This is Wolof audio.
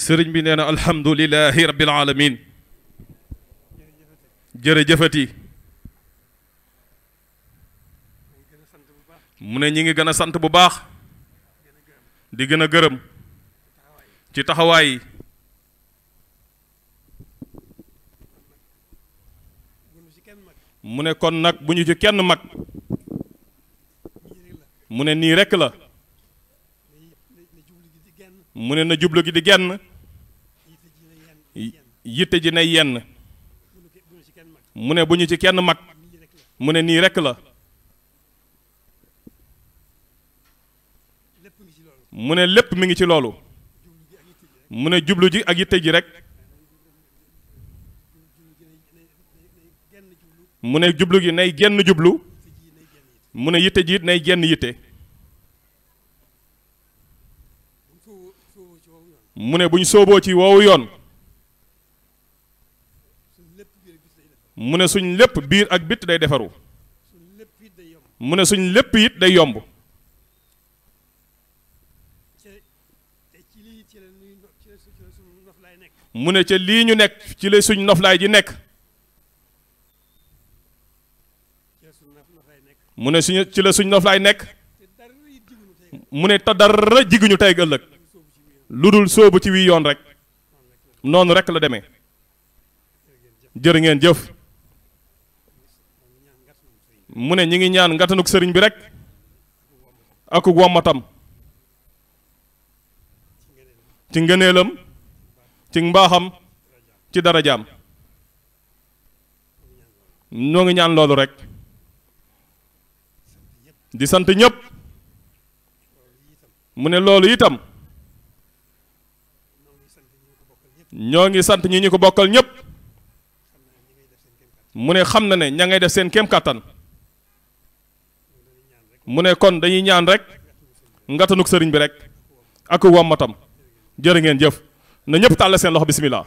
sëriñ bi nee na alhamdulilahi rabbil alamin jërëjëfati mu ne ñi ngi gën a sant bu baax di gën a gërëm ci taxawaay yi mu ne kon nag bu ñu ci kenn mag mu ne nii rekk la mu ne na jublu gi di genn yitte ji nay yenn mu ne bu ñu ci kenn mag mu ne nii rekk la mu ne lépp mi ngi ci loolu mu ne jublu ji ak yitte ji rek mu ne jublu gi nay genn jublu mu ne yitte ji nay genn yitte mu ne bu ñu sooboo ci woowu yoon mu ne suñ lépp biir ak bitt day defaru mu ne suñ lépp it day yomb mu ne ca lii ñu nekk ci la suñ noflaay ji nekk mu ne suñu ci la suñ noflaay nekk mu ne te dara jiguñu tey ëllëg lu dul sóobu ci wii yoon rek noonu rek la demee jërë ngeen jëf mu ne ñi ngi ñaan ngatanuk sëriñ bi rek ak wommatam ci ngëneelam ci mbaaxam ci darajaam ñoo ngi ñaan loolu rek di sant ñëpp mu ne loolu itam ñoo ngi sant ñi ñu ko bokkal ñëpp mu ne xam na ne ña ngay def seen kéem kàttan mu ne kon dañuy ñaan rek ngatanuk sëriñ bi rek ak wommatam jërë ngeen jëf na ñëpp tàll seen loxo bismillah